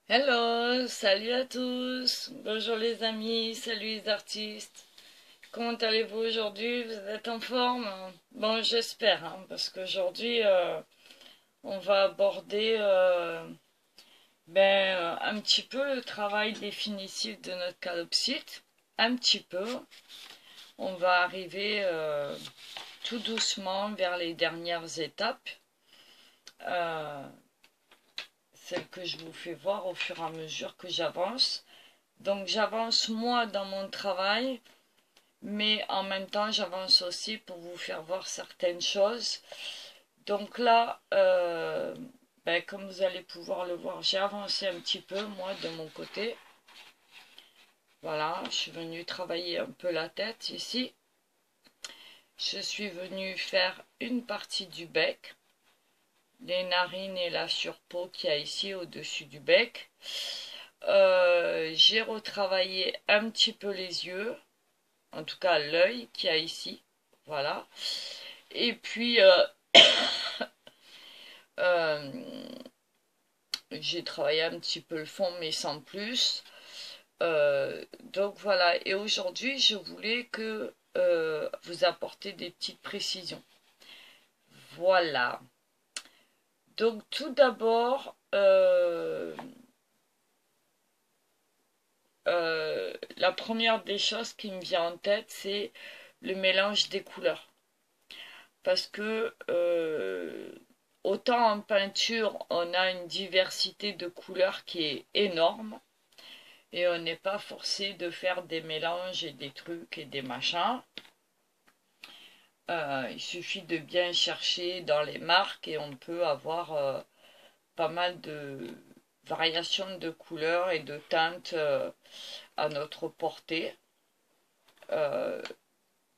Hello, salut à tous, bonjour les amis, salut les artistes. Comment allez-vous aujourd'hui? Vous êtes en forme? Bon, j'espère, hein, parce qu'aujourd'hui, on va aborder un petit peu le travail définitif de notre calopsite. Un petit peu. On va arriver tout doucement vers les dernières étapes. Euh, Celles que je vous fais voir au fur et à mesure que j'avance. Donc j'avance moi dans mon travail, mais en même temps j'avance aussi pour vous faire voir certaines choses. Donc là, comme vous allez pouvoir le voir, j'ai avancé un petit peu moi de mon côté. Voilà, je suis venue travailler un peu la tête ici. Je suis venue faire une partie du bec, les narines et la surpeau qu'il y a ici au-dessus du bec. J'ai retravaillé un petit peu les yeux, en tout cas l'œil qu'il y a ici, voilà. Et puis euh, j'ai travaillé un petit peu le fond mais sans plus. Donc voilà, et aujourd'hui je voulais que vous apporter des petites précisions. Voilà. Donc tout d'abord, la première des choses qui me vient en tête, c'est le mélange des couleurs. Parce que autant en peinture, on a une diversité de couleurs qui est énorme et on n'est pas forcé de faire des mélanges et des trucs et des machins. Il suffit de bien chercher dans les marques et on peut avoir pas mal de variations de couleurs et de teintes à notre portée. Euh,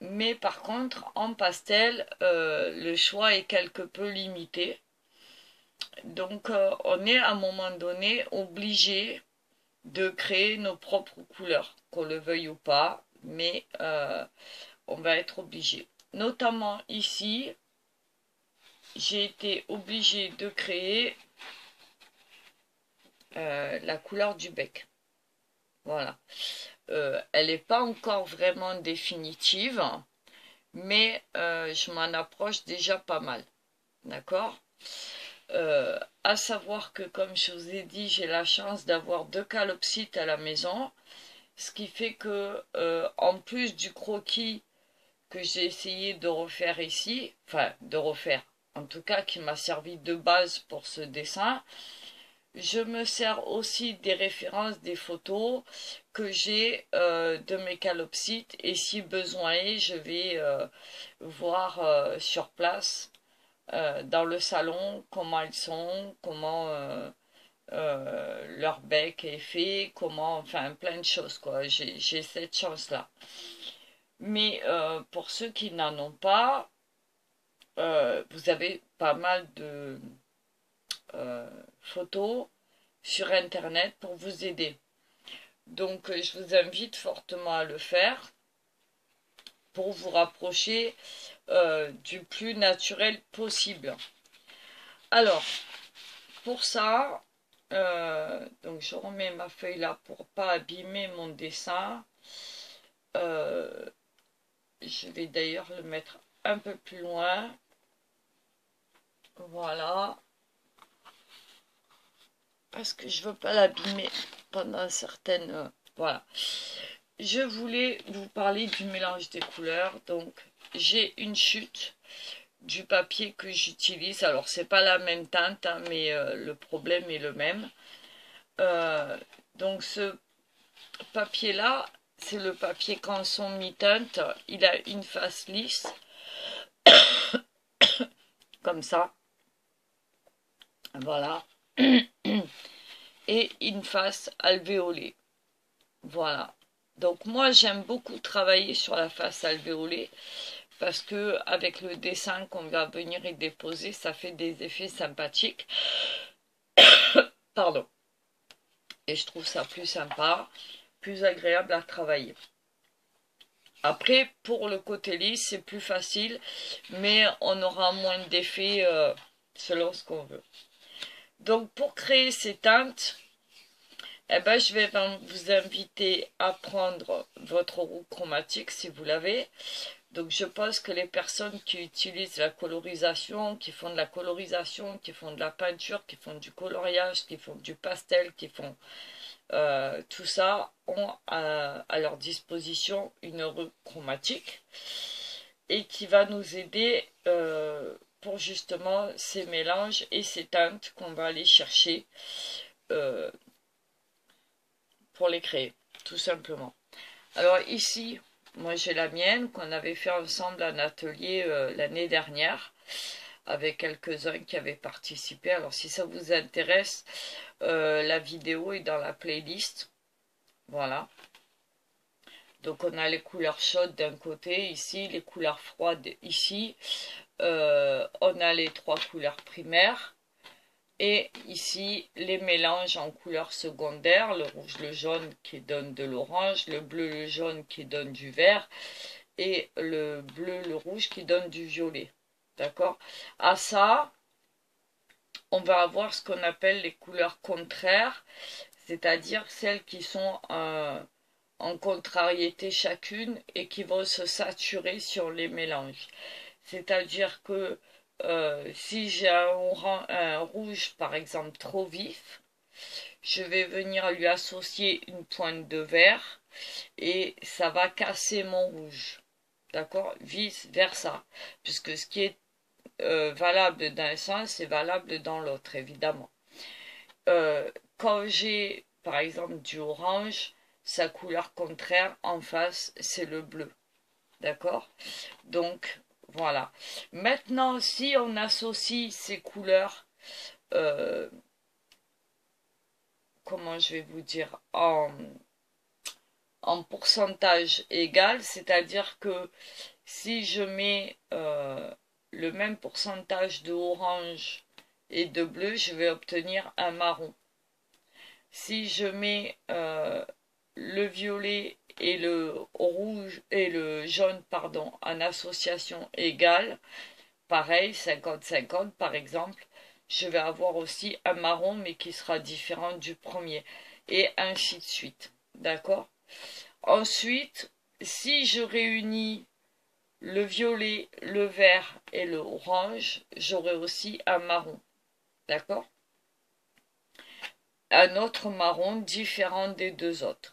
mais par contre, en pastel, le choix est quelque peu limité. Donc, on est à un moment donné obligé de créer nos propres couleurs, qu'on le veuille ou pas, mais on va être obligé. Notamment ici, j'ai été obligée de créer la couleur du bec. Voilà. Elle n'est pas encore vraiment définitive, mais je m'en approche déjà pas mal. D'accord? À savoir que, comme je vous ai dit, j'ai la chance d'avoir 2 calopsites à la maison, ce qui fait que, en plus du croquis que j'ai essayé de refaire ici, enfin de refaire, en tout cas qui m'a servi de base pour ce dessin, je me sers aussi des références des photos que j'ai de mes calopsites et si besoin est, je vais voir sur place dans le salon comment elles sont, comment leur bec est fait, comment, enfin plein de choses quoi. J'ai cette chance-là. Mais pour ceux qui n'en ont pas, vous avez pas mal de photos sur internet pour vous aider. Donc je vous invite fortement à le faire pour vous rapprocher du plus naturel possible. Alors, pour ça, donc je remets ma feuille là pour pas abîmer mon dessin. Euh, je vais d'ailleurs le mettre un peu plus loin. Voilà. Parce que je veux pas l'abîmer pendant certaines... voilà. Je voulais vous parler du mélange des couleurs. Donc, j'ai une chute du papier que j'utilise. Alors, c'est pas la même teinte, hein, mais le problème est le même. Euh, donc, ce papier-là, c'est le papier Canson mi-teinte. Il a une face lisse, comme ça. Voilà. Et une face alvéolée. Voilà. Donc moi j'aime beaucoup travailler sur la face alvéolée parce que avec le dessin qu'on va venir y déposer, ça fait des effets sympathiques. Pardon. Et je trouve ça plus sympa, plus agréable à travailler. Après, pour le côté lisse, c'est plus facile, mais on aura moins d'effets selon ce qu'on veut. Donc pour créer ces teintes, eh ben, je vais vous inviter à prendre votre roue chromatique si vous l'avez. Donc je pense que les personnes qui utilisent la colorisation, qui font de la colorisation, qui font de la peinture, qui font du coloriage, qui font du pastel, qui font tout ça, ont à leur disposition une roue chromatique et qui va nous aider pour justement ces mélanges et ces teintes qu'on va aller chercher euh, pour les créer, tout simplement. Alors ici, moi j'ai la mienne qu'on avait fait ensemble en atelier l'année dernière avec quelques-uns qui avaient participé. Alors si ça vous intéresse, la vidéo est dans la playlist. Voilà. Donc on a les couleurs chaudes d'un côté ici, les couleurs froides ici. On a les trois couleurs primaires. Et ici, les mélanges en couleurs secondaires, le rouge, le jaune qui donne de l'orange, le bleu, le jaune qui donne du vert, et le bleu, le rouge qui donne du violet. D'accord? À ça, on va avoir ce qu'on appelle les couleurs contraires, c'est-à-dire celles qui sont en contrariété chacune et qui vont se saturer sur les mélanges. C'est-à-dire que si j'ai un rouge par exemple trop vif, je vais venir lui associer une pointe de vert et ça va casser mon rouge. D'accord? Vice versa. Puisque ce qui est valable d'un sens est valable dans l'autre, évidemment. Quand j'ai par exemple du orange, sa couleur contraire en face, c'est le bleu. D'accord? Donc, voilà. Maintenant, si on associe ces couleurs, comment je vais vous dire, en pourcentage égal, c'est-à-dire que si je mets le même pourcentage de orange et de bleu, je vais obtenir un marron. Si je mets le violet et le rouge et le jaune, pardon, en association égale, pareil, 50-50 par exemple, je vais avoir aussi un marron mais qui sera différent du premier et ainsi de suite. D'accord? Ensuite, si je réunis le violet, le vert et le orange, j'aurai aussi un marron. D'accord? Un autre marron différent des deux autres.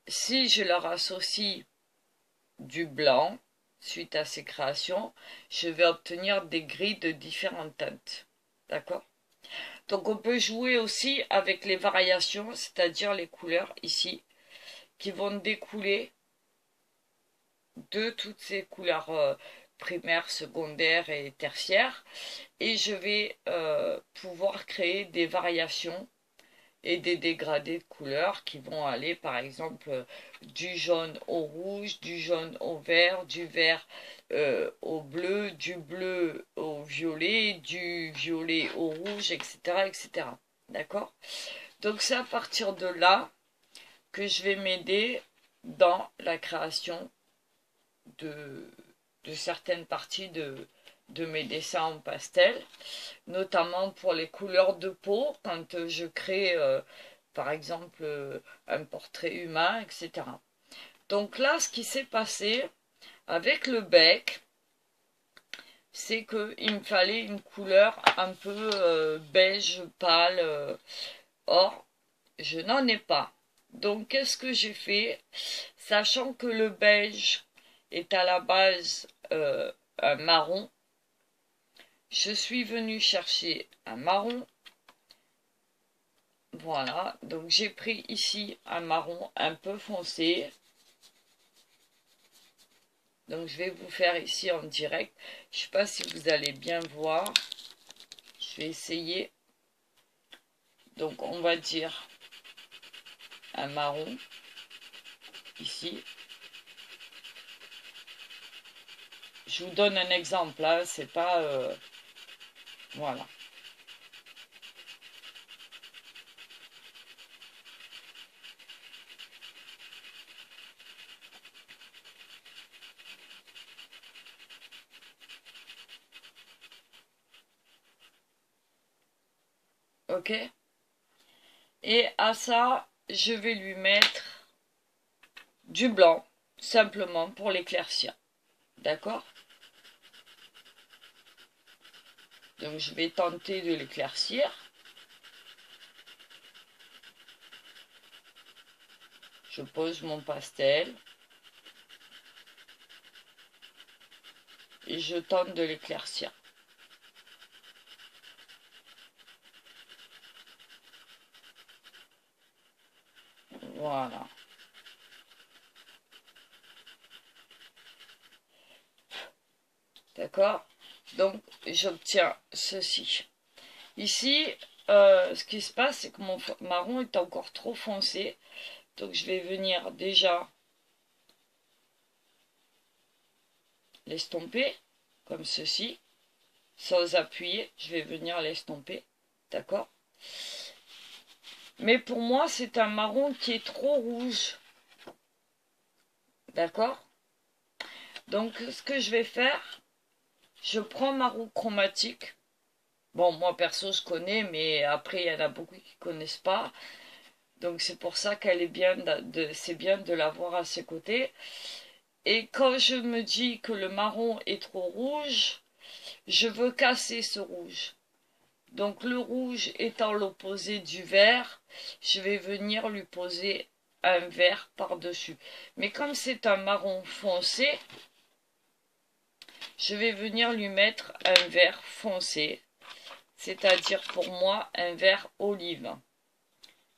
Si je leur associe du blanc, suite à ces créations, je vais obtenir des gris de différentes teintes. D'accord? Donc on peut jouer aussi avec les variations, c'est-à-dire les couleurs ici, qui vont découler de toutes ces couleurs primaires, secondaires et tertiaires. Et je vais pouvoir créer des variations et des dégradés de couleurs qui vont aller par exemple du jaune au rouge, du jaune au vert, du vert au bleu, du bleu au violet, du violet au rouge, etc. etc. D'accord? Donc c'est à partir de là que je vais m'aider dans la création de certaines parties de mes dessins en pastel, notamment pour les couleurs de peau, quand je crée par exemple un portrait humain, etc. Donc là, ce qui s'est passé avec le bec, c'est qu'il me fallait une couleur un peu beige pâle. Or, je n'en ai pas. Donc, qu'est-ce que j'ai fait? Sachant que le beige est à la base un marron, je suis venue chercher un marron. Voilà, donc j'ai pris ici un marron un peu foncé. Donc je vais vous faire ici en direct. Je ne sais pas si vous allez bien voir. Je vais essayer. Donc on va dire un marron ici. Je vous donne un exemple là, c'est pas... voilà. Ok? Et à ça, je vais lui mettre du blanc, simplement pour l'éclaircir. D'accord? Donc je vais tenter de l'éclaircir. Je pose mon pastel. Et je tente de l'éclaircir. Voilà. D'accord? Donc, j'obtiens ceci. Ici, ce qui se passe, c'est que mon marron est encore trop foncé. Donc, je vais venir déjà l'estomper, comme ceci. Sans appuyer, je vais venir l'estomper. D'accord? Mais pour moi, c'est un marron qui est trop rouge. D'accord? Donc, ce que je vais faire, je prends ma roue chromatique. Bon, moi perso, je connais, mais après, il y en a beaucoup qui ne connaissent pas. Donc, c'est pour ça qu'elle est bien, c'est bien de l'avoir à ses côtés. Et quand je me dis que le marron est trop rouge, je veux casser ce rouge. Donc, le rouge étant l'opposé du vert, je vais venir lui poser un vert par-dessus. Mais comme c'est un marron foncé, je vais venir lui mettre un vert foncé, c'est-à-dire pour moi un vert olive.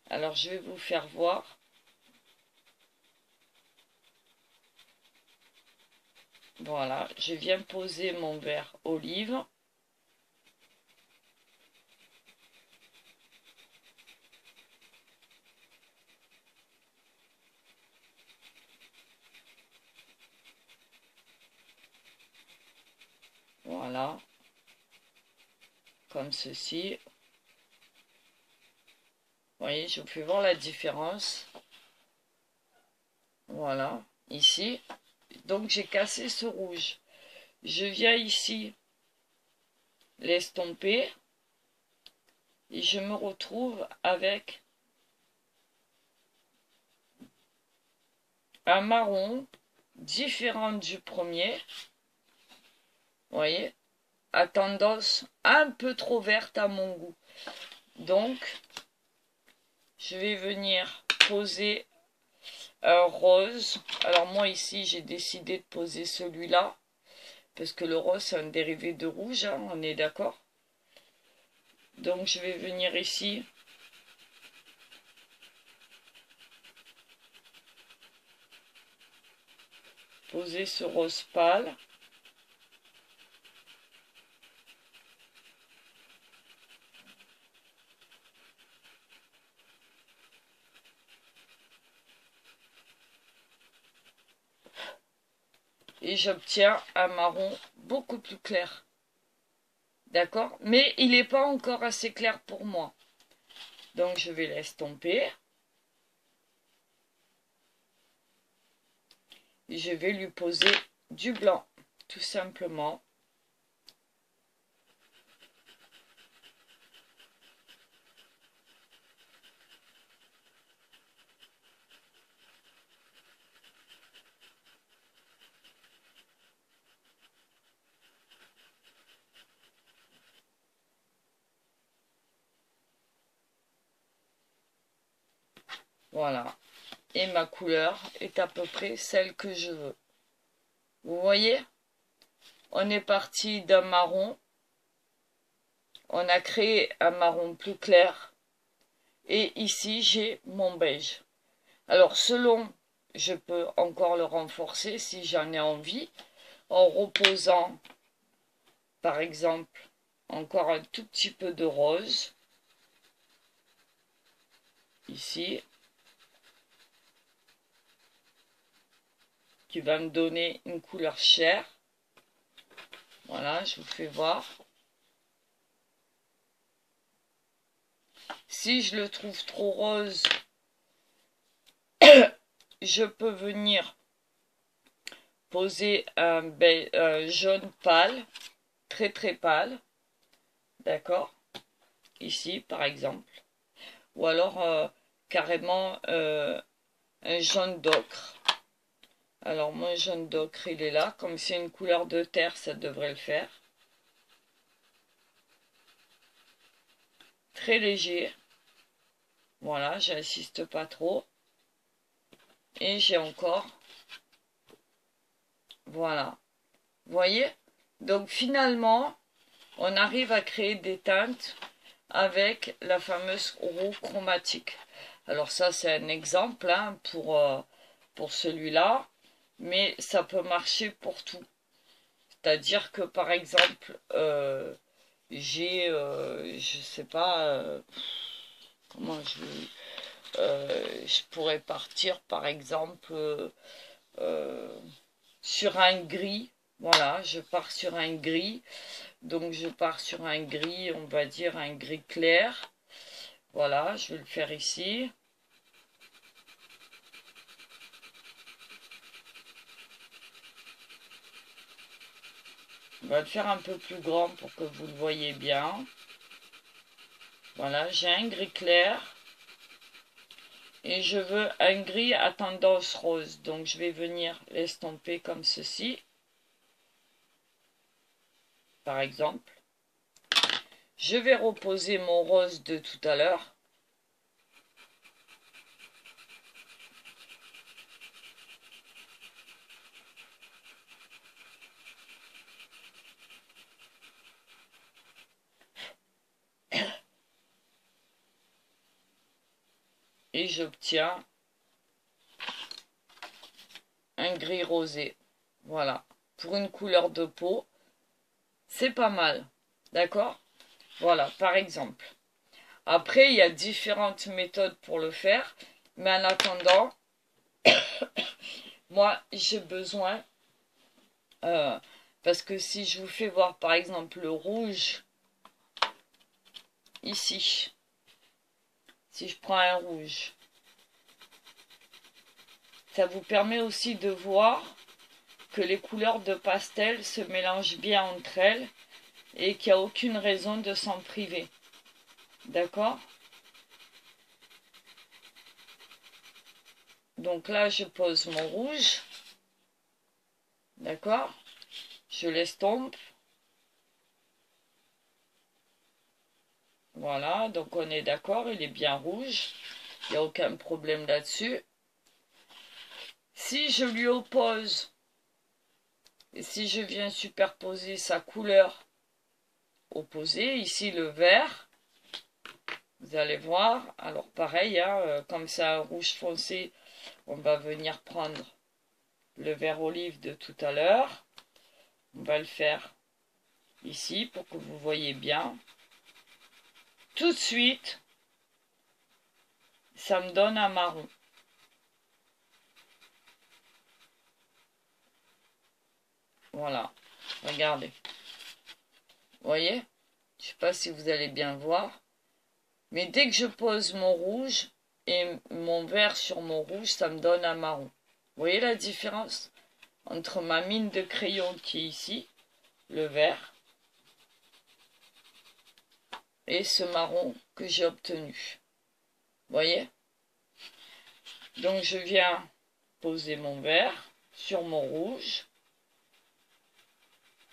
Alors je vais vous faire voir. Voilà, je viens poser mon vert olive. Voilà, comme ceci. Vous voyez, je vous fais voir la différence. Voilà, ici. Donc j'ai cassé ce rouge. Je viens ici l'estomper et je me retrouve avec un marron différent du premier. Vous voyez, à tendance un peu trop verte à mon goût. Donc, je vais venir poser un rose. Alors moi ici, j'ai décidé de poser celui-là, parce que le rose, c'est un dérivé de rouge, hein, on est d'accord? Donc, je vais venir ici poser ce rose pâle. Et j'obtiens un marron beaucoup plus clair. D'accord? Mais il n'est pas encore assez clair pour moi. Donc je vais l'estomper. Et je vais lui poser du blanc, tout simplement. Voilà. Et ma couleur est à peu près celle que je veux. Vous voyez? On est parti d'un marron. On a créé un marron plus clair. Et ici, j'ai mon beige. Alors, selon, je peux encore le renforcer si j'en ai envie, en reposant, par exemple, encore un tout petit peu de rose. Ici. Qui va me donner une couleur chair. Voilà, je vous fais voir. Si je le trouve trop rose, je peux venir poser un jaune pâle, très très pâle. D'accord? Ici, par exemple. ou alors carrément un jaune d'ocre. Alors mon jaune d'ocre il est là, comme c'est une couleur de terre ça devrait le faire. Très léger, voilà, j'insiste pas trop. Et j'ai encore, voilà, vous voyez? Donc finalement, on arrive à créer des teintes avec la fameuse roue chromatique. Alors ça c'est un exemple hein, pour celui-là, mais ça peut marcher pour tout. C'est-à-dire que par exemple, je sais pas, comment je pourrais partir par exemple sur un gris. Voilà, je pars sur un gris. Donc je pars sur un gris, on va dire un gris clair. Voilà, je vais le faire ici. On va le faire un peu plus grand pour que vous le voyez bien. Voilà, j'ai un gris clair. Et je veux un gris à tendance rose. Donc je vais venir l'estomper comme ceci. Par exemple. Je vais reposer mon rose de tout à l'heure. Et j'obtiens un gris rosé. Voilà. Pour une couleur de peau, c'est pas mal. D'accord? Voilà, par exemple. Après, il y a différentes méthodes pour le faire. Mais en attendant, moi, j'ai besoin... parce que si je vous fais voir, par exemple, le rouge, ici, si je prends un rouge, ça vous permet aussi de voir que les couleurs de pastel se mélangent bien entre elles et qu'il n'y a aucune raison de s'en priver. D'accord? Donc là, je pose mon rouge. D'accord? Je l'estompe. Voilà, donc on est d'accord, il est bien rouge. Il n'y a aucun problème là-dessus. Si je lui oppose, et si je viens superposer sa couleur opposée, ici le vert, vous allez voir, alors pareil, hein, comme c'est un rouge foncé, on va venir prendre le vert olive de tout à l'heure. On va le faire ici pour que vous voyez bien. Tout de suite, ça me donne un marron. Voilà, regardez. Vous voyez? Je ne sais pas si vous allez bien voir. Mais dès que je pose mon rouge et mon vert sur mon rouge, ça me donne un marron. Vous voyez la différence entre ma mine de crayon qui est ici, le vert, et ce marron que j'ai obtenu. Vous voyez? Donc je viens poser mon vert sur mon rouge,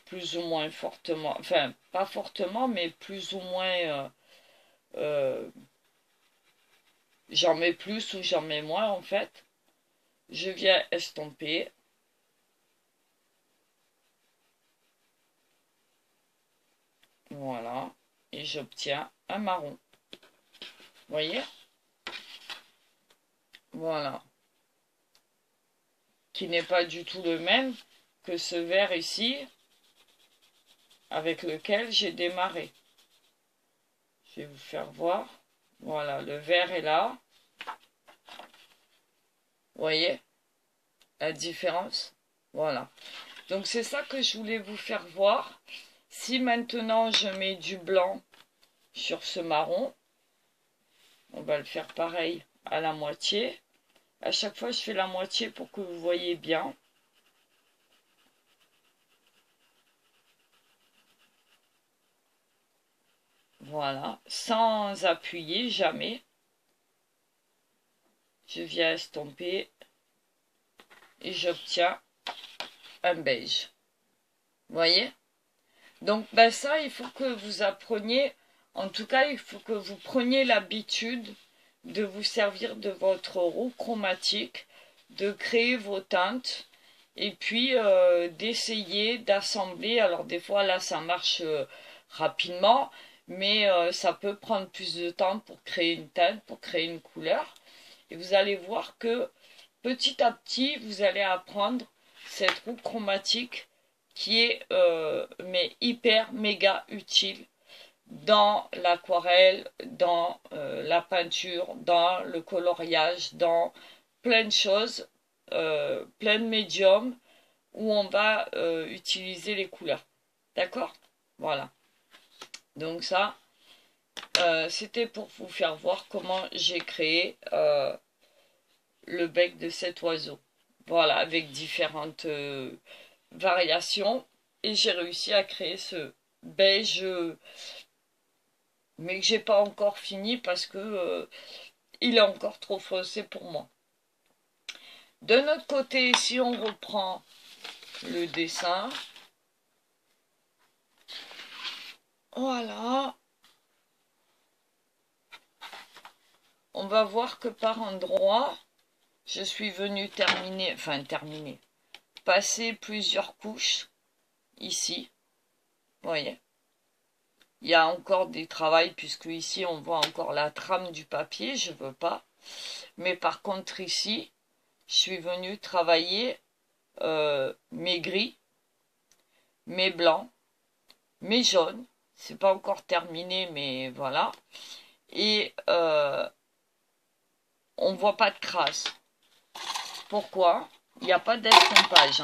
plus ou moins fortement, enfin pas fortement, mais plus ou moins, j'en mets plus ou j'en mets moins en fait. Je viens estomper. Voilà. Et j'obtiens un marron. Vous voyez? Voilà. Qui n'est pas du tout le même que ce vert ici avec lequel j'ai démarré. Je vais vous faire voir. Voilà, le vert est là. Vous voyez la différence? Voilà. Donc c'est ça que je voulais vous faire voir. Si maintenant je mets du blanc sur ce marron, on va le faire pareil à la moitié. À chaque fois, je fais la moitié pour que vous voyez bien. Voilà, sans appuyer, jamais. je viens estomper et j'obtiens un beige. Vous voyez? Donc ben ça, il faut que vous appreniez, en tout cas, il faut que vous preniez l'habitude de vous servir de votre roue chromatique, de créer vos teintes, et puis d'essayer d'assembler. Alors des fois là ça marche rapidement, mais ça peut prendre plus de temps pour créer une teinte, pour créer une couleur. Et vous allez voir que petit à petit, vous allez apprendre cette roue chromatique qui est mais hyper méga utile dans l'aquarelle, dans la peinture, dans le coloriage, dans plein de choses, plein de médiums où on va utiliser les couleurs. D'accord? Voilà. Donc ça, c'était pour vous faire voir comment j'ai créé le bec de cet oiseau. Voilà, avec différentes variations. Et j'ai réussi à créer ce beige, mais que j'ai pas encore fini parce que il est encore trop foncé pour moi. De notre côté, si on reprend le dessin, voilà, on va voir que par endroits, je suis venue terminer, passer plusieurs couches ici, vous voyez. Il y a encore des travails puisque ici on voit encore la trame du papier, je veux pas. Mais par contre ici, je suis venue travailler mes gris, mes blancs, mes jaunes. C'est pas encore terminé, mais voilà. Et on voit pas de traces. Pourquoi? Il n'y a pas d'estompage.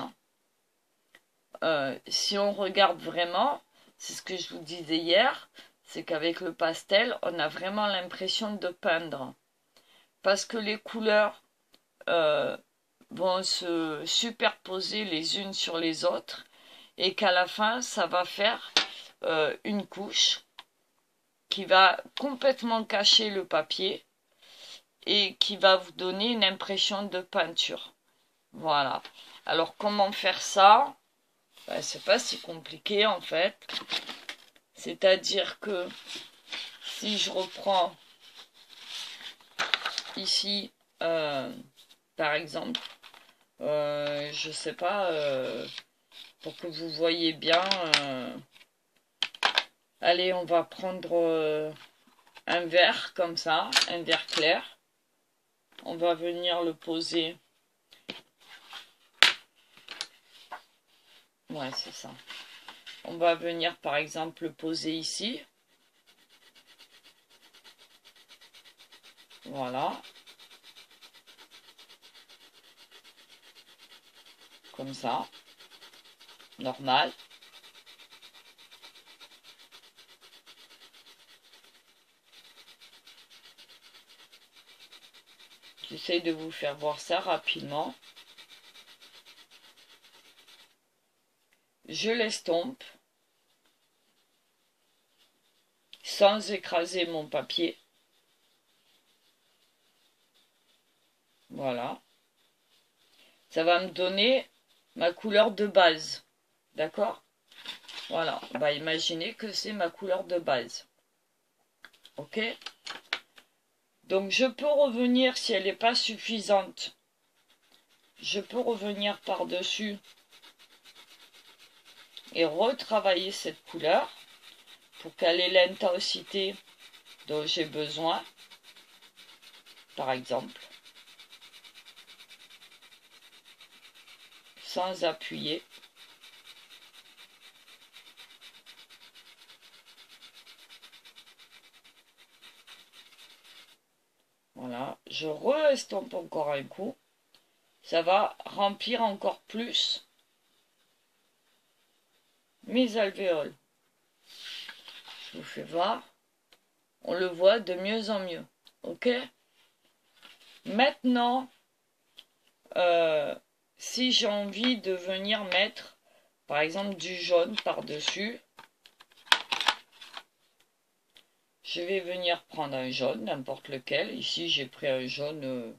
Si on regarde vraiment, c'est ce que je vous disais hier, c'est qu'avec le pastel, on a vraiment l'impression de peindre. Parce que les couleurs vont se superposer les unes sur les autres et qu'à la fin, ça va faire une couche qui va complètement cacher le papier et qui va vous donner une impression de peinture. Voilà. Alors, comment faire ça? Ben, c'est pas si compliqué en fait. C'est-à-dire que si je reprends ici, par exemple, je sais pas, pour que vous voyez bien, allez, on va prendre un vert comme ça, un vert clair. On va venir le poser. Ouais, c'est ça. On va venir par exemple le poser ici. Voilà. Comme ça. Normal. J'essaie de vous faire voir ça rapidement. Je l'estompe sans écraser mon papier. Voilà. Ça va me donner ma couleur de base. D'accord? Voilà. On va imaginer que c'est ma couleur de base. Ok? Donc je peux revenir, si elle n'est pas suffisante, je peux revenir par-dessus et retravailler cette couleur pour qu'elle ait l'intensité dont j'ai besoin, par exemple, sans appuyer. Voilà, je re-estompe encore un coup. Ça va remplir encore plus mes alvéoles. Je vous fais voir. On le voit de mieux en mieux. Ok? Maintenant, si j'ai envie de venir mettre, par exemple, du jaune par-dessus, je vais venir prendre un jaune, n'importe lequel. Ici, j'ai pris un jaune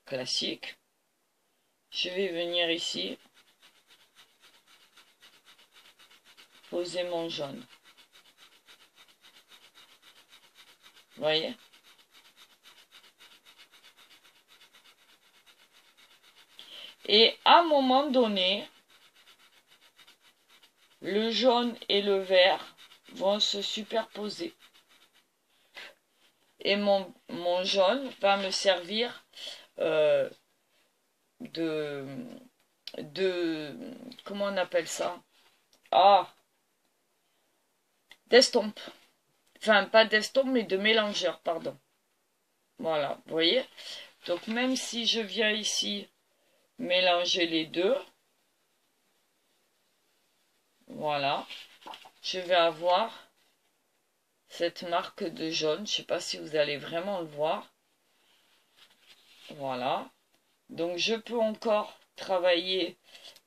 classique. Je vais venir ici, poser mon jaune. Vous voyez? Et à un moment donné, le jaune et le vert vont se superposer. Et mon jaune va me servir de comment on appelle ça? Ah, d'estompe. Enfin, pas d'estompe, mais de mélangeur, pardon. Voilà, vous voyez? Donc, même si je viens ici mélanger les deux, voilà, je vais avoir cette marque de jaune. Je ne sais pas si vous allez vraiment le voir. Voilà. Donc, je peux encore travailler,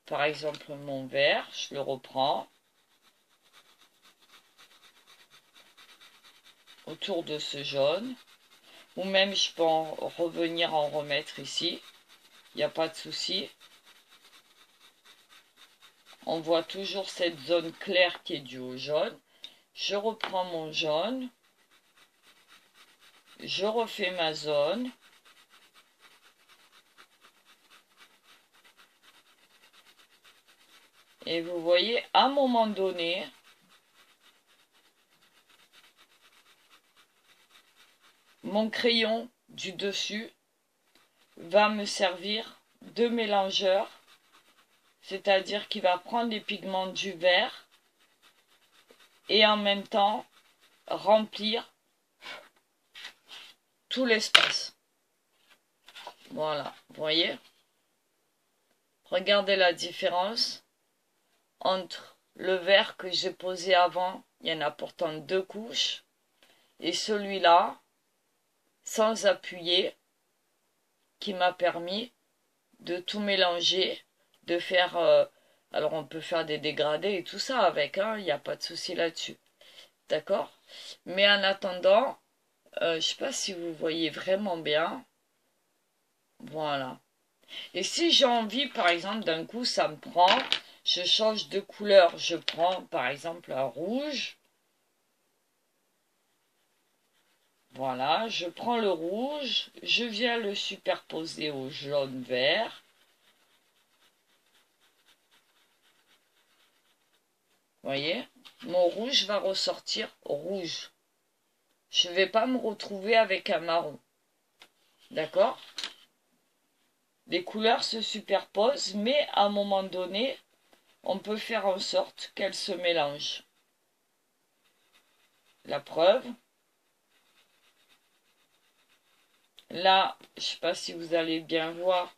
par exemple, mon vert. Je le reprends. Autour de ce jaune. Ou même, je peux revenir en remettre ici. Il n'y a pas de souci. On voit toujours cette zone claire qui est due au jaune. Je reprends mon jaune. Je refais ma zone. Et vous voyez, à un moment donné, mon crayon du dessus va me servir de mélangeur. C'est-à-dire qu'il va prendre les pigments du vert et en même temps remplir tout l'espace. Voilà, vous voyez? Regardez la différence entre le vert que j'ai posé avant, il y en a pourtant 2 couches, et celui-là, sans appuyer, qui m'a permis de tout mélanger, de faire... alors on peut faire des dégradés et tout ça avec, hein, il n'y a pas de souci là-dessus. D'accord? Mais en attendant, je ne sais pas si vous voyez vraiment bien. Voilà. Et si j'ai envie, par exemple, d'un coup, ça me prend, je change de couleur. Je prends, par exemple, un rouge. Voilà, je prends le rouge, je viens le superposer au jaune-vert. Vous voyez? Mon rouge va ressortir rouge. Je ne vais pas me retrouver avec un marron. D'accord? Les couleurs se superposent, mais à un moment donné, on peut faire en sorte qu'elles se mélangent. La preuve, là, je ne sais pas si vous allez bien voir,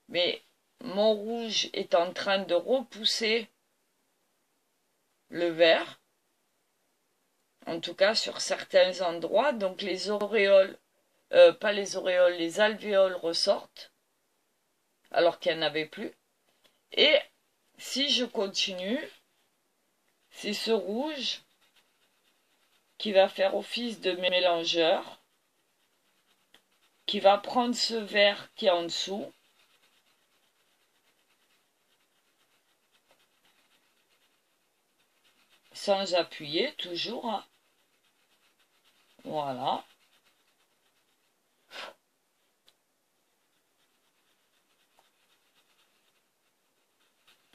mais mon rouge est en train de repousser le vert, en tout cas sur certains endroits, donc les auréoles, pas les auréoles, les alvéoles ressortent, alors qu'il n'y en avait plus. Et si je continue, c'est ce rouge qui va faire office de mélangeur, qui va prendre ce vert qui est en dessous, sans appuyer, toujours, hein. Voilà.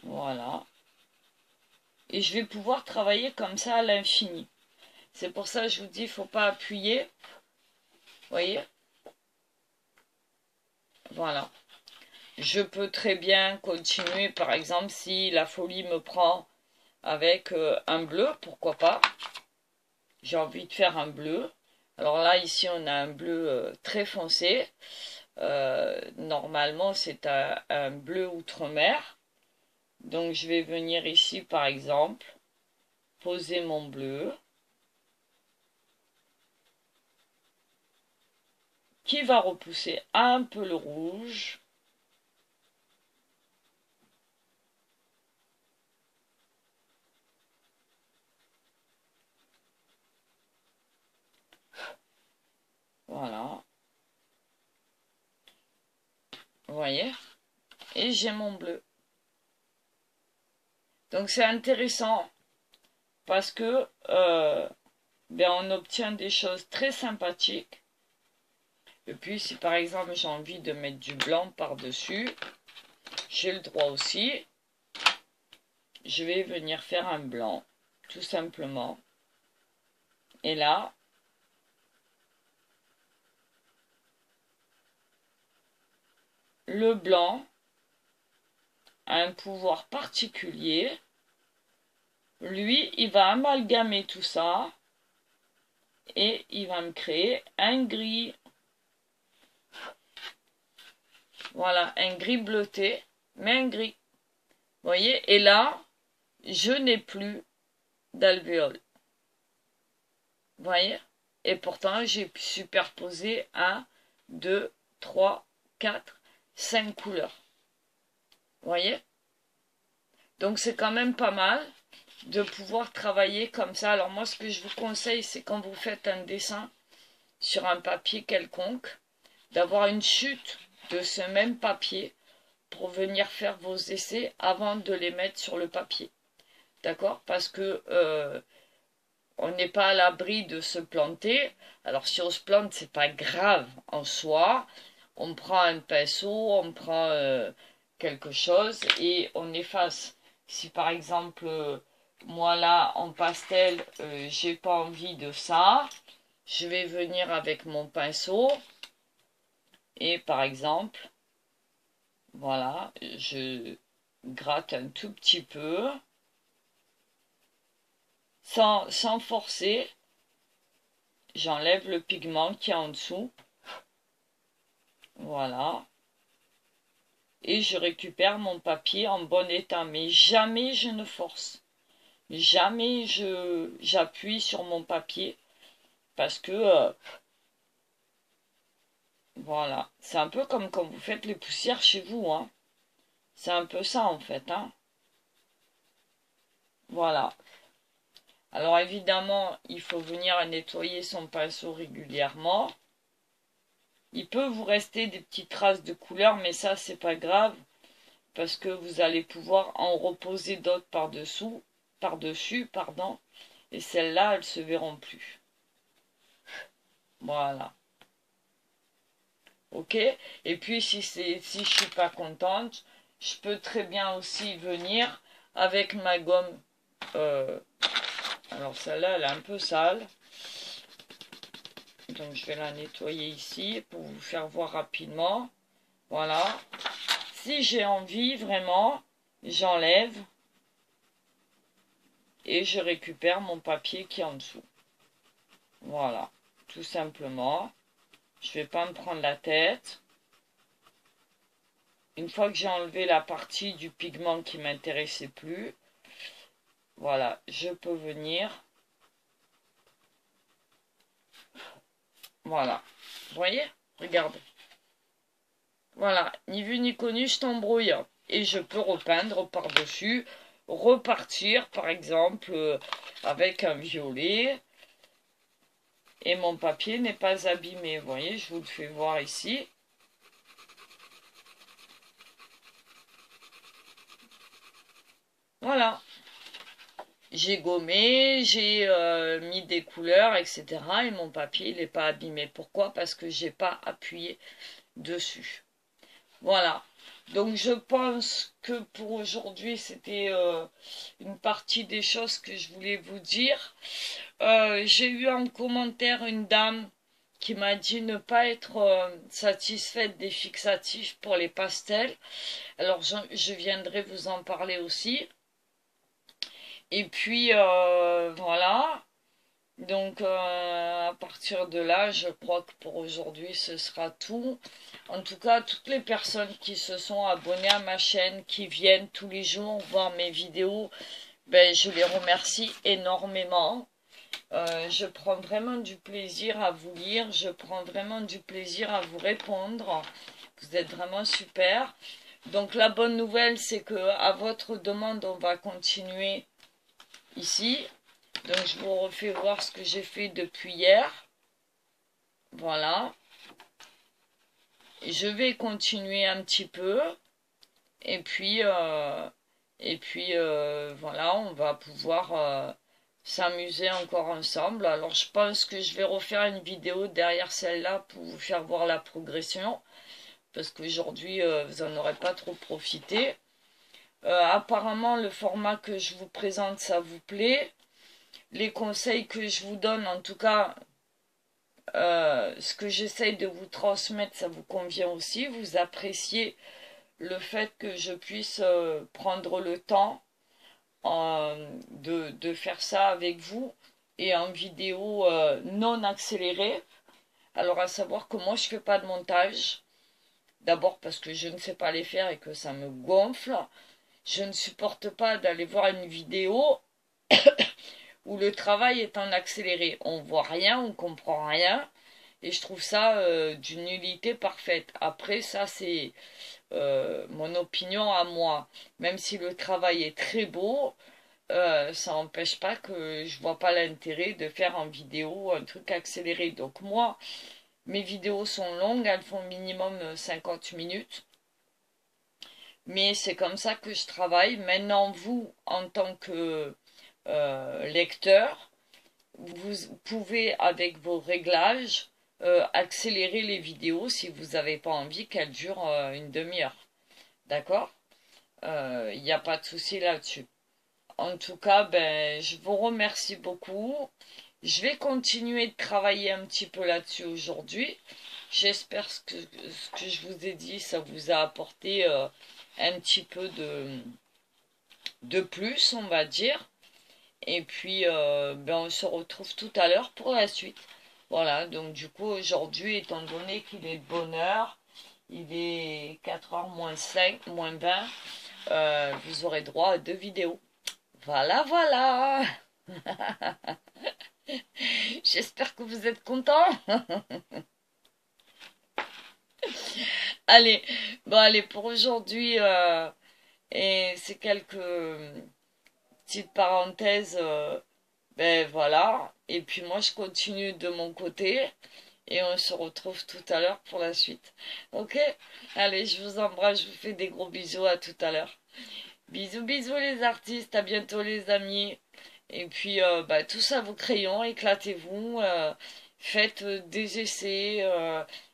Voilà. Et je vais pouvoir travailler comme ça à l'infini. C'est pour ça que je vous dis, il ne faut pas appuyer. Vous voyez? Voilà. Je peux très bien continuer, par exemple, si la folie me prend avec un bleu, pourquoi pas. J'ai envie de faire un bleu. Alors là, ici, on a un bleu très foncé. Normalement, c'est un bleu outre-mer. Donc, je vais venir ici, par exemple, poser mon bleu, qui va repousser un peu le rouge. Voilà. voyez, et j'ai mon bleu. Donc c'est intéressant parce que on obtient des choses très sympathiques. Et puis si par exemple j'ai envie de mettre du blanc par-dessus, j'ai le droit aussi. Je vais venir faire un blanc, tout simplement. Et là, le blanc a un pouvoir particulier. Lui, il va amalgamer tout ça et il va me créer un gris. Voilà, un gris bleuté, mais un gris. Vous voyez, et là, je n'ai plus d'alvéole. Vous voyez? Et pourtant, j'ai superposé 1, 2, 3, 4, 5 couleurs. Vous voyez? Donc, c'est quand même pas mal de pouvoir travailler comme ça. Alors, moi, ce que je vous conseille, c'est quand vous faites un dessin sur un papier quelconque, d'avoir une chute de ce même papier pour venir faire vos essais avant de les mettre sur le papier. D'accord? Parce que on n'est pas à l'abri de se planter. Alors si on se plante, c'est pas grave en soi. On prend un pinceau, on prend quelque chose et on efface. Si par exemple, moi là, en pastel, j'ai pas envie de ça, je vais venir avec mon pinceau et par exemple, voilà, je gratte un tout petit peu. Sans forcer, j'enlève le pigment qui est en dessous. Voilà. Et je récupère mon papier en bon état. Mais jamais je ne force. Jamais j'appuie sur mon papier. Parce que, voilà. C'est un peu comme quand vous faites les poussières chez vous. Hein. C'est un peu ça en fait. Hein. Voilà. Alors évidemment, il faut venir nettoyer son pinceau régulièrement. Il peut vous rester des petites traces de couleur, mais ça, c'est pas grave, parce que vous allez pouvoir en reposer d'autres par-dessus, pardon, et celles-là, elles se verront plus. Voilà. Ok? Et puis, si je suis pas contente, je peux très bien aussi venir avec ma gomme. Alors, celle-là, elle est un peu sale. Donc, je vais la nettoyer ici pour vous faire voir rapidement. Voilà. Si j'ai envie, vraiment, j'enlève et je récupère mon papier qui est en dessous. Voilà, tout simplement. Je ne vais pas me prendre la tête. Une fois que j'ai enlevé la partie du pigment qui ne m'intéressait plus, voilà, je peux venir. Voilà. Vous voyez? Regardez. Voilà, ni vu ni connu, je t'embrouille. Et je peux repeindre par-dessus, repartir par exemple avec un violet. Et mon papier n'est pas abîmé. Vous voyez, je vous le fais voir ici. Voilà. J'ai gommé, j'ai mis des couleurs, etc. Et mon papier, il n'est pas abîmé. Pourquoi? Parce que j'ai pas appuyé dessus. Voilà. Donc je pense que pour aujourd'hui, c'était une partie des choses que je voulais vous dire. J'ai eu en commentaire une dame qui m'a dit ne pas être satisfaite des fixatifs pour les pastels. Alors je viendrai vous en parler aussi. Et puis voilà. Donc à partir de là, je crois que pour aujourd'hui ce sera tout. En tout cas, toutes les personnes qui se sont abonnées à ma chaîne, qui viennent tous les jours voir mes vidéos, ben, je les remercie énormément. Je prends vraiment du plaisir à vous lire, je prends vraiment du plaisir à vous répondre. Vous êtes vraiment super. Donc la bonne nouvelle, c'est que à votre demande, on va continuer ici. Donc je vous refais voir ce que j'ai fait depuis hier. Voilà. je vais continuer un petit peu. Et puis, voilà, on va pouvoir s'amuser encore ensemble. Alors, je pense que je vais refaire une vidéo derrière celle-là pour vous faire voir la progression. Parce qu'aujourd'hui, vous n'en aurez pas trop profité. Apparemment, le format que je vous présente, ça vous plaît. Les conseils que je vous donne, en tout cas, ce que j'essaye de vous transmettre, ça vous convient aussi. Vous appréciez le fait que je puisse prendre le temps de faire ça avec vous et en vidéo non accélérée. Alors à savoir que moi je fais pas de montage. D'abord parce que je ne sais pas les faire et que ça me gonfle. Je ne supporte pas d'aller voir une vidéo où le travail est en accéléré. On voit rien, on comprend rien. Et je trouve ça d'une nullité parfaite. Après, ça c'est mon opinion à moi. Même si le travail est très beau, ça n'empêche pas que je vois pas l'intérêt de faire en vidéo un truc accéléré. Donc moi, mes vidéos sont longues, elles font minimum 50 minutes. Mais c'est comme ça que je travaille. Maintenant, vous, en tant que lecteur, vous pouvez, avec vos réglages, accélérer les vidéos si vous n'avez pas envie qu'elles durent une demi-heure. D'accord? Il n'y a pas de souci là-dessus. En tout cas, ben, je vous remercie beaucoup. Je vais continuer de travailler un petit peu là-dessus aujourd'hui. J'espère que ce que je vous ai dit, ça vous a apporté un petit peu de plus, on va dire. Et puis, ben, on se retrouve tout à l'heure pour la suite. Voilà, donc du coup, aujourd'hui, étant donné qu'il est de bonne heure, il est 4h moins 5, moins 20, vous aurez droit à 2 vidéos. Voilà, voilà. J'espère que vous êtes contents. Allez, bon allez, pour aujourd'hui, et c'est quelques petites parenthèses, ben voilà. Et puis moi, je continue de mon côté. Et on se retrouve tout à l'heure pour la suite. Ok? Allez, je vous embrasse, je vous fais des gros bisous, à tout à l'heure. Bisous, bisous les artistes, à bientôt les amis. Et puis, bah, tous à vos crayons, éclatez-vous, faites des essais,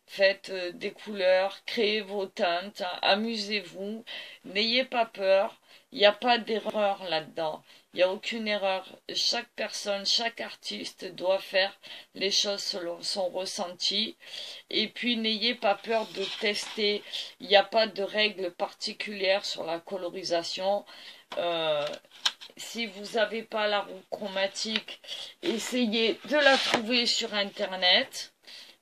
faites des couleurs, créez vos teintes, amusez-vous, n'ayez pas peur, il n'y a pas d'erreur là-dedans. Il n'y a aucune erreur. Chaque personne, chaque artiste doit faire les choses selon son ressenti. Et puis, n'ayez pas peur de tester. Il n'y a pas de règles particulières sur la colorisation. Si vous n'avez pas la roue chromatique, essayez de la trouver sur Internet.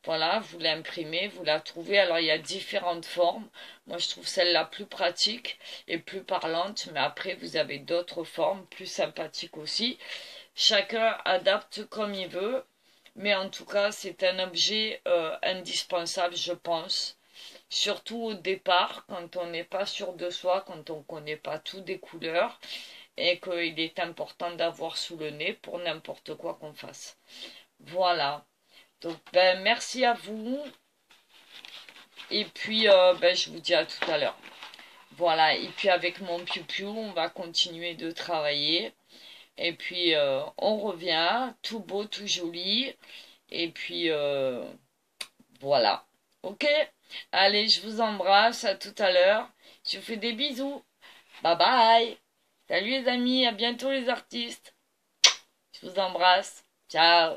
Voilà, vous l'imprimez, vous la trouvez. Alors, il y a différentes formes. Moi, je trouve celle la plus pratique et plus parlante. Mais après, vous avez d'autres formes plus sympathiques aussi. Chacun adapte comme il veut. Mais en tout cas, c'est un objet indispensable, je pense. Surtout au départ, quand on n'est pas sûr de soi, quand on ne connaît pas tout des couleurs. Et qu'il est important d'avoir sous le nez pour n'importe quoi qu'on fasse. Voilà. Donc, ben, merci à vous. Et puis, ben, je vous dis à tout à l'heure. Voilà. Et puis, avec mon piou-piou, on va continuer de travailler. Et puis, on revient. Tout beau, tout joli. Et puis, voilà. Ok? Allez, je vous embrasse. À tout à l'heure. Je vous fais des bisous. Bye bye. Salut les amis. À bientôt les artistes. Je vous embrasse. Ciao.